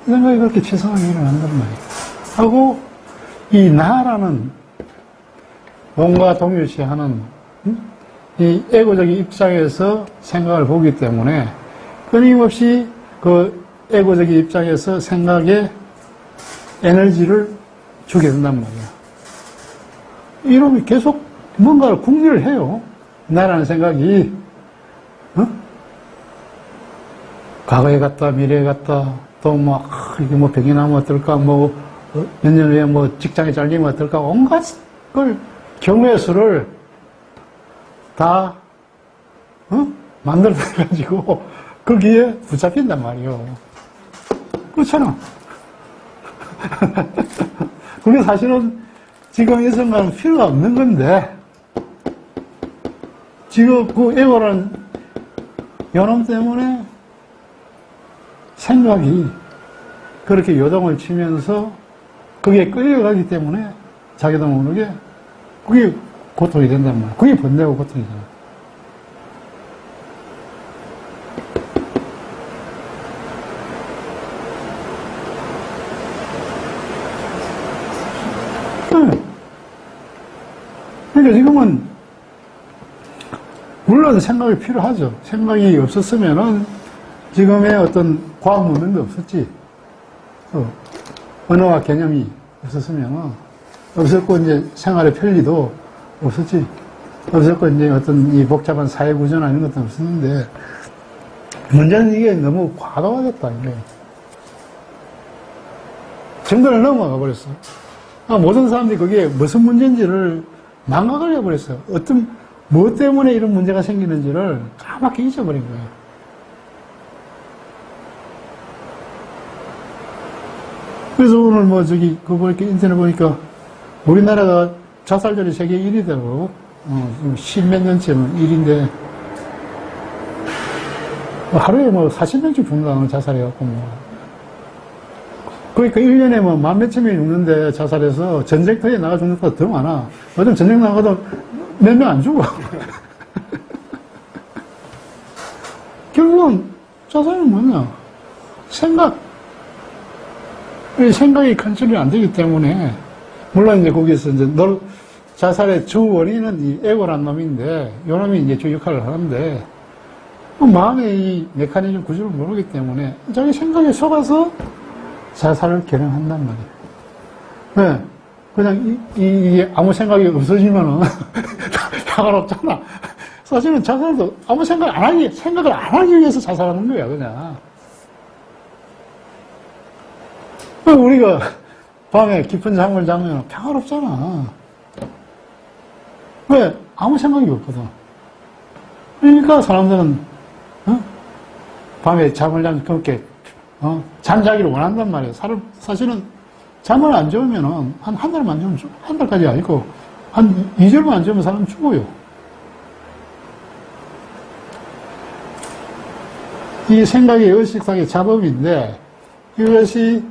생각이 그렇게 최상하게 일어난단 말이에요. 하고, 이 나라는 몸과 동일시하는 이 에고적인 입장에서 생각을 보기 때문에 끊임없이 그 에고적인 입장에서 생각에 에너지를 주게 된단 말이에요. 이러면 계속 뭔가를 궁리를 해요. 나라는 생각이, 과거에 갔다, 미래에 갔다, 또 이게 병이 나면 어떨까, 몇 년 후에 직장에 잘리면 어떨까, 온갖 걸, 경우의 수를 다, 만들어가지고, 거기에 붙잡힌단 말이에요. 그렇잖아. 그게 사실은 지금 이 순간은 필요가 없는 건데, 지금 그 에고라는 연놈 때문에 생각이 그렇게 요동을 치면서 그게 끌려가기 때문에 자기도 모르게 그게 고통이 된단 말이야. 그게 번뇌고 고통이잖아. 그러니까 지금은 물론 생각이 필요하죠. 생각이 없었으면은 지금의 어떤 과학 문명도 없었지. 언어와 개념이 없었으면 없었고 이제 생활의 편리도 없었지. 없었고 이제 어떤 이 복잡한 사회 구조나 이런 것도 없었는데 문제는 이게 너무 과도화됐다 이게. 정도를 넘어가 버렸어. 모든 사람들이 그게 무슨 문제인지를 망각을 해버렸어요. 무엇 때문에 이런 문제가 생기는지를 까맣게 잊어버린 거예요. 그래서 오늘 그거 이렇게 인터넷 보니까 우리나라가 자살률이 세계 1위더라고. 십몇 년째는 1위인데, 하루에 40명씩 죽는다, 자살해갖고 그러니까 1년에 만 몇천 명이 죽는데 자살해서 전쟁터에 나가 죽는 것보다 더 많아. 어떤 전쟁 나가도 몇 명 안 죽어. 결국은 자살은 뭐냐? 생각이 컨트롤이 안 되기 때문에, 물론 이제 거기서 이제 자살의 주 원인은 이 에고란 놈인데, 요 놈이 이제 주 역할을 하는데, 마음의 이 메커니즘 구조를 모르기 때문에 자기 생각에 속아서 자살을 결행한단 말이에요. 왜? 그냥 이게 아무 생각이 없어지면은 상관없잖아. 사실은 자살도 아무 생각을 안 하기 위해서 자살하는 거야, 그냥. 우리가 밤에 깊은 잠을 자면 평화롭잖아. 왜? 아무 생각이 없거든. 그러니까 사람들은, 밤에 잠을 자면 그렇게, 잠자기를 원한단 말이에요. 사실은 잠을 안 재우면은 한 달만 재우면 한 달까지 아니고 한 2절만 안 재우면 사람 죽어요. 이 생각의 의식상의 잡음인데 이것이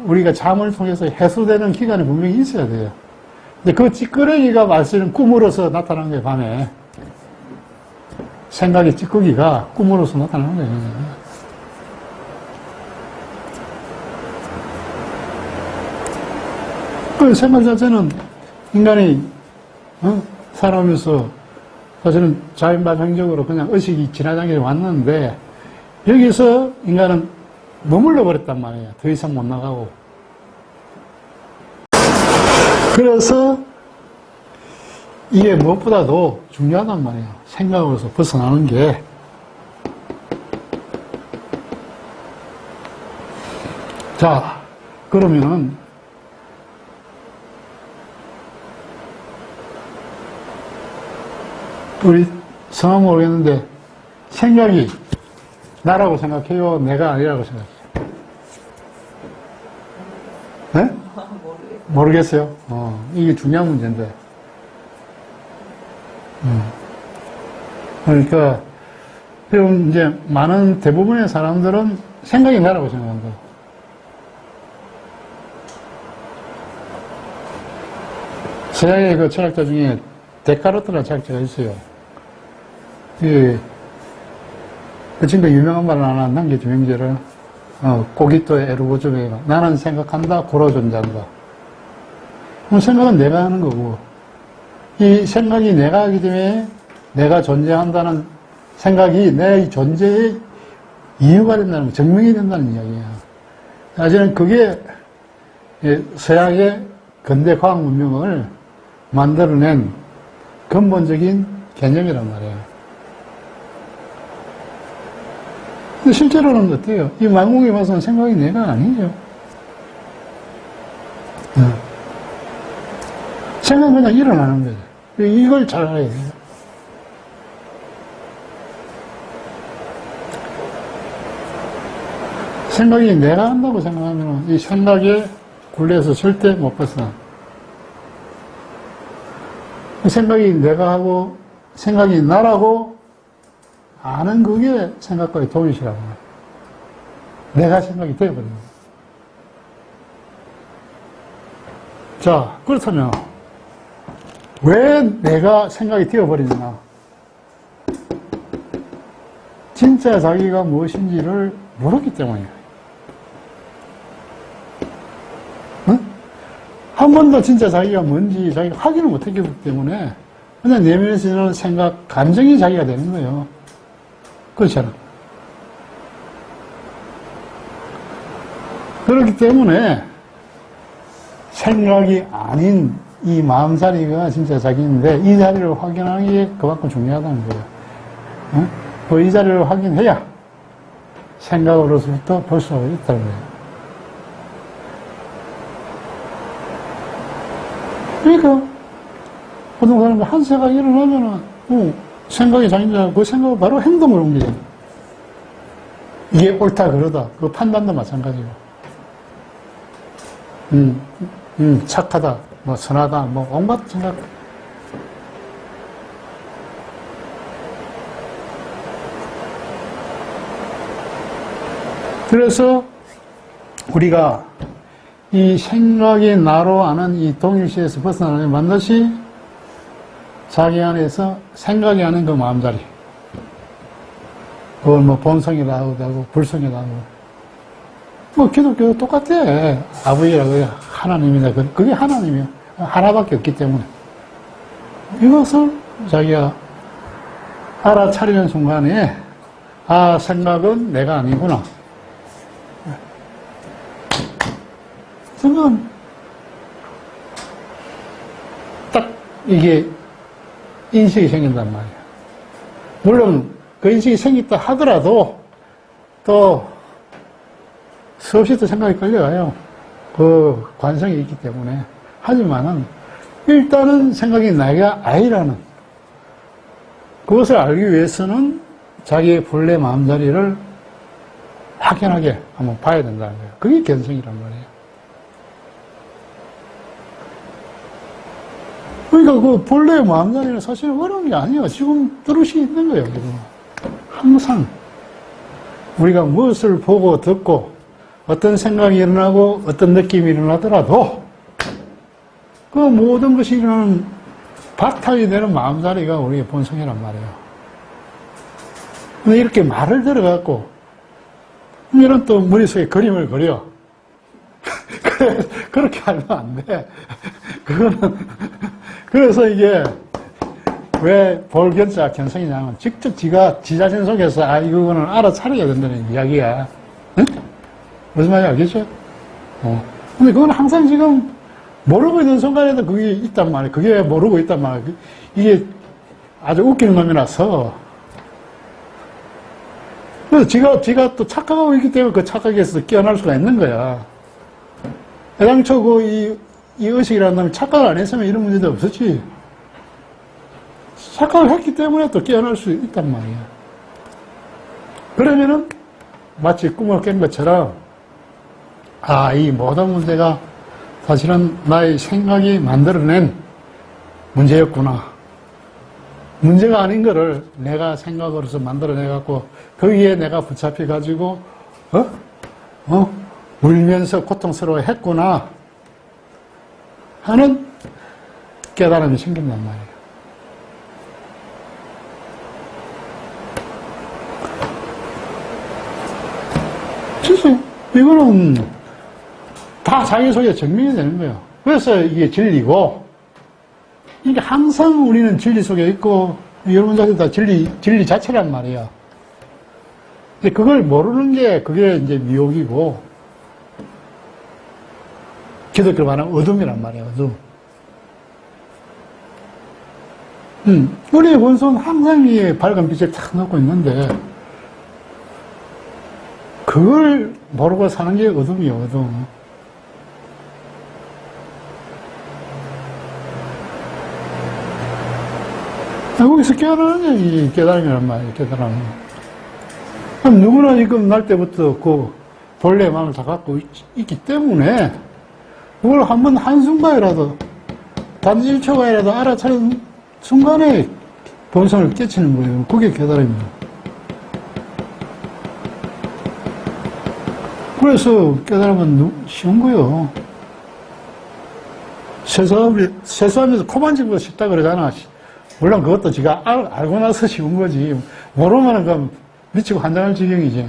우리가 잠을 통해서 해소되는 기간이 분명히 있어야 돼요. 근데 그 찌끄러기가 말씀은 꿈으로서 나타난 거예요, 밤에. 생각의 찌꺼기가 꿈으로서 나타나는 거예요. 그 생각 자체는 인간이 살아오면서 사실은 자연발생적으로 그냥 의식이 지나다니게 왔는데 여기서 인간은 머물러 버렸단 말이에요. 더 이상 못 나가고. 그래서 이게 무엇보다도 중요하단 말이에요. 생각으로서 벗어나는 게. 자, 그러면은 우리 성함 모르겠는데 생각이 나라고 생각해요? 내가 아니라고 생각해요? 네? 모르겠어요. 이게 중요한 문제인데. 그러니까, 지금 이제 많은 대부분의 사람들은 생각이 나라고 생각한다. 서양의 그 철학자 중에 데카르트라는 철학자가 있어요. 그 친구가 유명한 말을 하나 남기죠, 명제를. 고기또 에르고즘에 나는 생각한다, 고로 존재한다. 그럼 생각은 내가 하는 거고, 이 생각이 내가 하기 때문에 내가 존재한다는 생각이 내 존재의 이유가 된다는 거, 증명이 된다는 이야기야. 사실은 그게 서양의 근대 과학 문명을 만들어낸 근본적인 개념이란 말이에요. 근데 실제로는 어때요? 이 만국에 봐서는 생각이 내가 아니죠. 생각은 그냥 일어나는 거죠. 이걸 잘 알아야 돼요. 생각이 내가 한다고 생각하면 이 생각의 굴레에서 절대 못 벗어나. 생각이 내가 하고 생각이 나라고 아는 그게 생각과의 동일시라고 해요. 내가 생각이 되어버리는 거예요. 자, 그렇다면 왜 내가 생각이 되어버리느냐? 진짜 자기가 무엇인지를 모르기 때문이에요. 응? 한 번도 진짜 자기가 뭔지 자기가 확인을 못했기 때문에 그냥 내면에서 드는 생각, 감정이 자기가 되는 거예요. 그렇잖아. 그렇기 때문에 생각이 아닌 이 마음자리가 진짜 자기인데 이 자리를 확인하는 게 그만큼 중요하다는 거예요. 응? 이 자리를 확인해야 생각으로부터 벗어나고 있다는 거예요. 그러니까 보통 사람들 한 생각이 일어나면은 생각이 자기인지 그 생각을 바로 행동으로 옮기죠. 이게 옳다 그러다 그 판단도 마찬가지고 착하다 뭐 선하다 뭐 온갖 생각. 그래서 우리가 이 생각이 나로 아는 이 동일시에서 벗어나려면 반드시 자기 안에서 생각이 아닌 그 마음자리, 그걸 뭐 본성이라고 하고 불성이라고 하고, 뭐 기독교도 똑같아. 아버지라고 해요. 하나님이다. 그게 하나님이야. 하나밖에 없기 때문에 이것을 자기가 알아차리는 순간에 아, 생각은 내가 아니구나. 생각은 딱 이게 인식이 생긴단 말이에요. 물론 그 인식이 생겼다 하더라도 또 수없이 또 생각이 끌려가요. 그 관성이 있기 때문에. 하지만은 일단은 생각이 내가 아니라는 그것을 알기 위해서는 자기의 본래 마음자리를 확연하게 한번 봐야 된다는 거예요. 그게 견성이란 말이에요. 그러니까 그 본래의 마음자리는 사실 어려운 게 아니에요. 지금 들으시 있는 거예요, 지금. 항상 우리가 무엇을 보고 듣고 어떤 생각이 일어나고 어떤 느낌이 일어나더라도 그 모든 것이 일어나는 바탕이 되는 마음자리가 우리의 본성이란 말이에요. 근데 이렇게 말을 들어갖고 이런 또 머릿속에 그림을 그려. 그렇게 하면 안 돼. 그거는 그래서 이게 왜 볼견자 견성이냐면 직접 지 자신 속에서 이거는 알아차려야 된다는 이야기야. 응? 무슨 말인지 알겠죠? 근데 그건 항상 지금 모르고 있는 순간에도 그게 있단 말이에요. 그게 모르고 있단 말이에요. 이게 아주 웃기는 놈이라서. 그래서 지가 또 착각하고 있기 때문에 그 착각에서 깨어날 수가 있는 거야. 애당초 이 의식이라는 놈이 착각을 안 했으면 이런 문제도 없었지. 착각을 했기 때문에 또 깨어날 수 있단 말이야. 그러면은 마치 꿈을 깬 것처럼, 이 모든 문제가 사실은 나의 생각이 만들어낸 문제였구나. 문제가 아닌 거를 내가 생각으로서 만들어내갖고, 거기에 내가 붙잡혀가지고, 울면서 고통스러워 했구나. 하는 깨달음이 생긴단 말이에요. 진짜, 이거는 다 자기 속에 증명이 되는 거예요. 그래서 이게 진리고, 이게 항상 우리는 진리 속에 있고, 여러분들도 다 진리 자체란 말이에요. 근데 그걸 모르는 게 그게 이제 미혹이고, 기독교로 말하면 어둠이란 말이에요, 어둠. 우리의 본성은 항상 이 밝은 빛을 탁 놓고 있는데, 그걸 모르고 사는 게 어둠이에요, 어둠. 거기서 깨달으냐, 이 깨달음이란 말이에요, 깨달음. 그럼 누구나 지금 날 때부터 그 본래의 마음을 다 갖고 있기 때문에, 그걸 한번 한순간이라도, 단 1초간이라도 알아차린 순간에 본성을 깨치는 거예요. 그게 깨달음이에요. 그래서 깨달으면 쉬운 거예요. 세수하면서 코만 집고 싶다 그러잖아. 물론 그것도 지가 알고 나서 쉬운 거지. 모르면은 그럼 미치고 환장할 지경이지.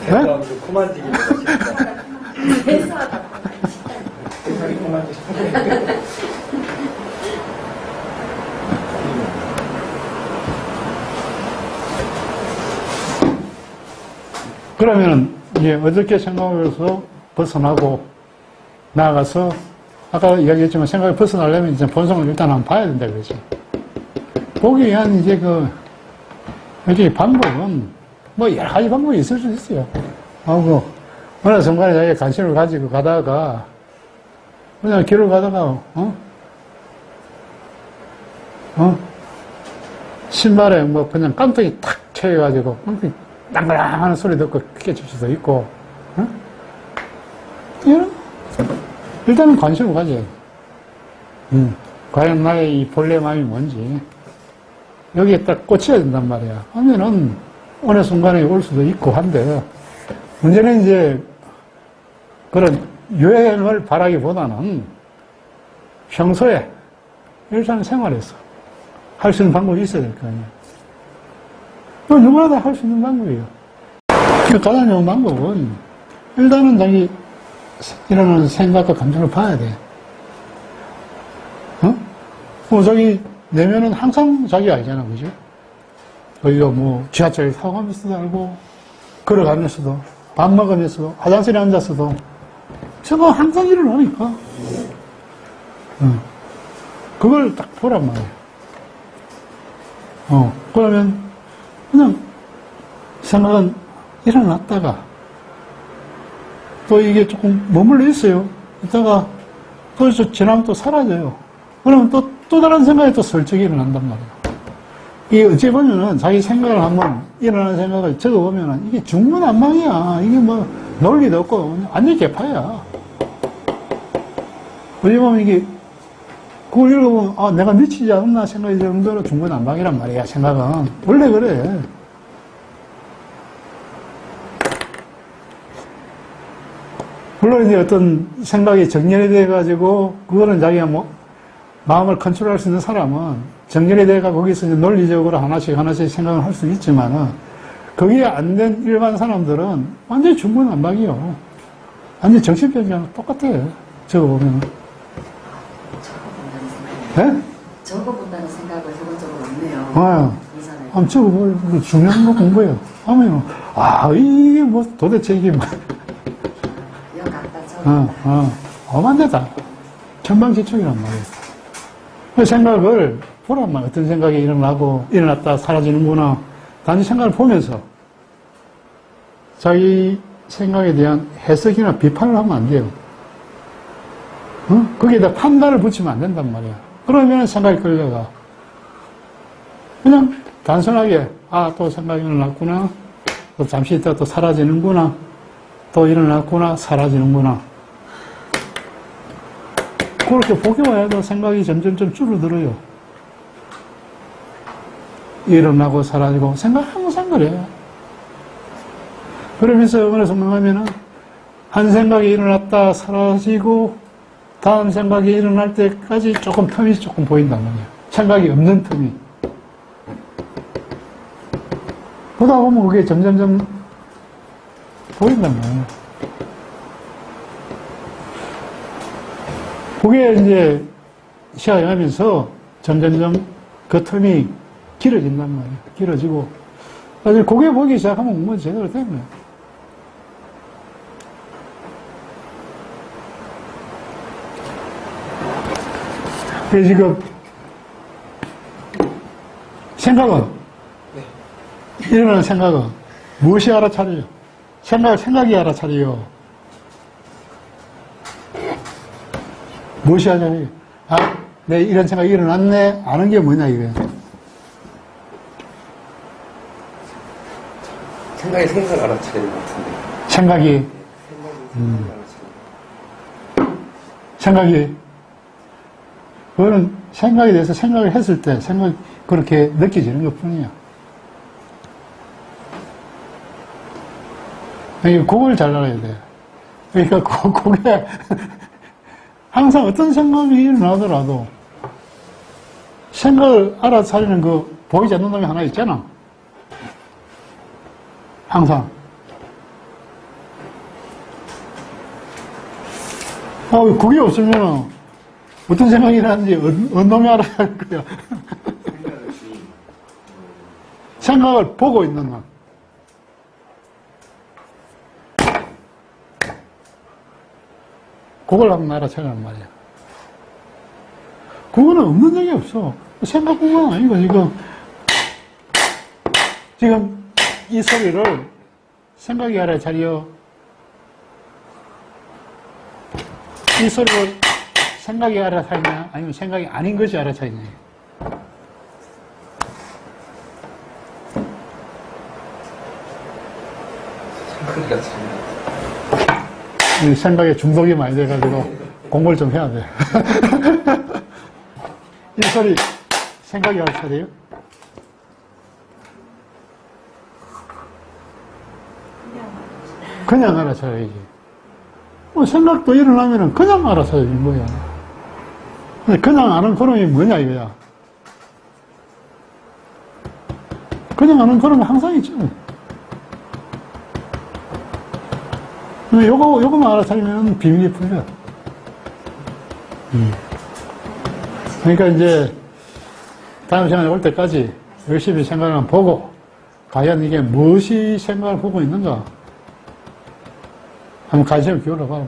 세수하면서 코만 지기는 것입니다. 세수하다. 세상이 코만 지기. 그러면은 이제 어떻게 생각해서 벗어나고 나아가서 아까 이야기했지만 생각이 벗어나려면 이제 본성을 일단 한번 봐야 된다 그러지. 보기 위한 이제 이렇게 방법은 뭐 여러 가지 방법이 있을 수 있어요. 어느 순간에 자기가 관심을 가지고 가다가 그냥 길을 가다가 신발에 뭐 그냥 깜짝이 탁 쳐가지고 깜짝이 땅그랑 하는 소리 듣고 깨칠 수도 있고, 일단은 관심을 가져야 돼. 과연 나의 이 본래 마음이 뭔지, 여기에 딱 꽂혀야 된단 말이야. 하면은, 어느 순간에 올 수도 있고 한데, 문제는 이제, 그런 유행을 바라기보다는, 평소에, 일상생활에서, 할 수 있는 방법이 있어야 될 거 아니야. 누구나 다 할 수 있는 방법이에요. 가장 좋은 방법은 일단은 자기 일어나는 생각과 감정을 봐야 돼. 자기 내면은 항상 자기 알잖아, 그죠? 거기가 뭐 지하철 타고 가면서도 알고, 걸어가면서도, 밥 먹으면서도, 화장실에 앉았어도, 저거 항상 일어나니까. 그걸 딱 보란 말이에요. 그러면 그냥 생각은 일어났다가 또 이게 조금 머물러 있어요. 이따가 거기서 지나면 또 사라져요. 그러면 또 다른 생각이 또 설득이 일어난단 말이에요. 이게 어찌 보면은 자기 생각을 한번 일어나는 생각을 적어보면은 이게 중구난방이야. 이게 뭐 논리도 없고 완전 개파야. 어찌 보면 이게 그걸 읽어보면 내가 미치지 않았나 생각이 정도로 중구난방이란 말이야. 생각은 원래 그래. 물론 이제 어떤 생각이 정렬이 돼가지고 그거는 자기가 마음을 컨트롤할 수 있는 사람은 정렬이 돼가 거기서 이제 논리적으로 하나씩 생각을 할 수 있지만은 거기에 안 된 일반 사람들은 완전히 중구난방이요. 완전 정신병이랑 똑같아요. 적어보면. 적어본다는 생각이. 네? 적어본다는 생각을 해본 적은 없네요. 이전에. 한번 적어보고 중요한 거 공부해요. 하면, 이게 뭐 도대체 이게 뭐. 엄한데다. 천방지축이란 말이에요. 그 생각을 보란 말이에요. 어떤 생각이 일어났다 사라지는구나. 단지 생각을 보면서 자기 생각에 대한 해석이나 비판을 하면 안 돼요. 거기에다 판단을 붙이면 안 된단 말이야. 그러면 생각이 끌려가. 그냥 단순하게, 또 생각이 일어났구나. 또 잠시 있다 또 사라지는구나. 또 일어났구나. 사라지는구나. 그렇게 보기만 해도 생각이 점점 줄어들어요. 일어나고 사라지고, 생각 항상 그래요. 그러면서 어느 순간 가면은, 한 생각이 일어났다 사라지고, 다음 생각이 일어날 때까지 틈이 조금 보인단 말이에요. 생각이 없는 틈이. 보다 보면 그게 점점점 보인단 말이에요. 그게 이제 시간이 가면서 점점점 그 틈이 길어진단 말이에요. 길어지고. 나중에 그게 보기 시작하면 공부는 제대로 되는 거예요. 그래서 지금 생각은 일어나는 생각은 무엇이 알아차려요? 생각이 알아차려요. 무엇이 알아차려요? 내 이런 생각이 일어났네. 아는 게 뭐냐 이거예요. 생각이 생각을 알아차리는 것 같은데. 생각이 그거는 생각에 대해서 생각을 했을 때 그렇게 느껴지는 것 뿐이야. 그걸 잘 알아야 돼. 그러니까 그게 항상 어떤 생각이 일어나더라도 생각을 알아차리는 그 보이지 않는 놈이 하나 있잖아. 항상. 그게 없으면 어떤 생각이 일어나는지 어느 놈이 알아야 할 거야. 생각을 보고 있는 놈. 그걸 한번 알아차리란 말이야. 그거는 없는 적이 없어. 생각뿐만 아니고 지금 이 소리를 생각이 알아차려. 이 소리를 생각이 알아차리냐 아니면 생각이 아닌 것이 알아차리냐. 이 생각에 중독이 많이 돼가지고 공부를 좀 해야 돼. 이 소리 생각이 알아차려요? 그냥 알아차려야지. 생각도 일어나면은 그냥 알아차리는 거야. 근데 그냥 아는 그놈이 뭐냐 이거야. 그냥 아는 그놈이 항상 있죠. 요거만 알아차리면 비밀이 풀려. 그러니까 이제 다음 시간에 올 때까지 열심히 생각을 보고 과연 이게 무엇이 생각을 보고 있는가 한번 관심을 기울여 봐라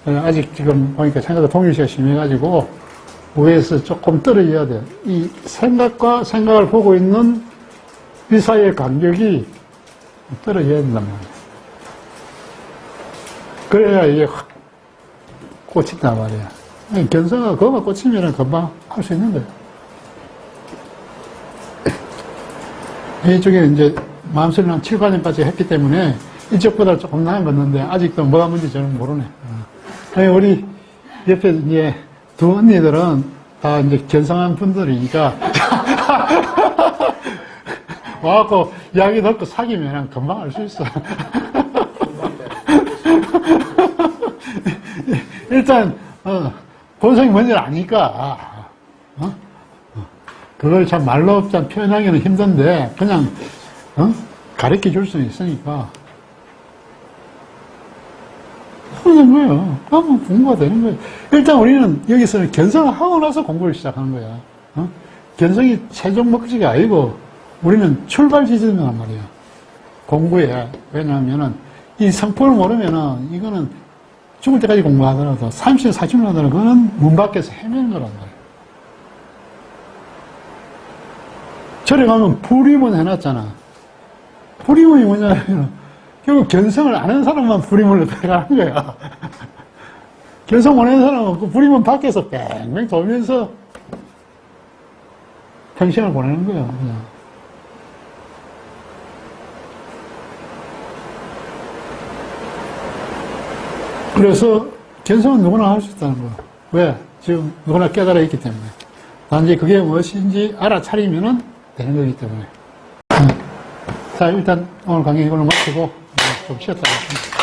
말이야. 아직 지금 보니까 생각이 동일시가 심해가지고 위에서 조금 떨어져야 돼. 이 생각과 생각을 보고 있는 이 사이의 간격이 떨어져야 된단 말이야. 그래야 이게 확 꽂힌단 말이야. 견성가 그거만 꽂히면 금방 할 수 있는 거야. 이쪽에 이제 마음술을 한 7과정까지 했기 때문에 이쪽보다 조금 나은 건데 아직도 뭐가 뭔지 저는 모르네. 우리 옆에 이제 두 언니들은 다 이제 견성한 분들이니까 와갖고 이야기 듣고 사귀면 금방 알 수 있어. 일단 본성이 뭔지 아니까 그걸 참 말로 참 표현하기는 힘든데 그냥 가르쳐 줄 수 있으니까 하는 거예요. 하면 공부가 되는 거예요. 일단 우리는 여기서는 견성을 하고 나서 공부를 시작하는 거야. 견성이 최종 목적이 아니고 우리는 출발 지점이란 말이야. 공부에. 왜냐하면은, 이 성품을 모르면은, 이거는 죽을 때까지 공부하더라도, 30년, 40년 하더라도, 그거는 문 밖에서 헤매는 거란 말이야. 절에 가면 불임은 해놨잖아. 불임이 뭐냐면, 결국 견성을 아는 사람만 불임을 들어가는 거야. 견성 못하는 사람은 그 불임은 밖에서 뺑뺑 돌면서 평생을 보내는 거야, 그냥. 그래서 견성은 누구나 할 수 있다는 거야. 왜? 지금 누구나 깨달아 있기 때문에. 단지 그게 무엇인지 알아차리면은 되는 거기 때문에. 자, 일단 오늘 강의 이걸로 마치고 좀 쉬었다 하겠습니다.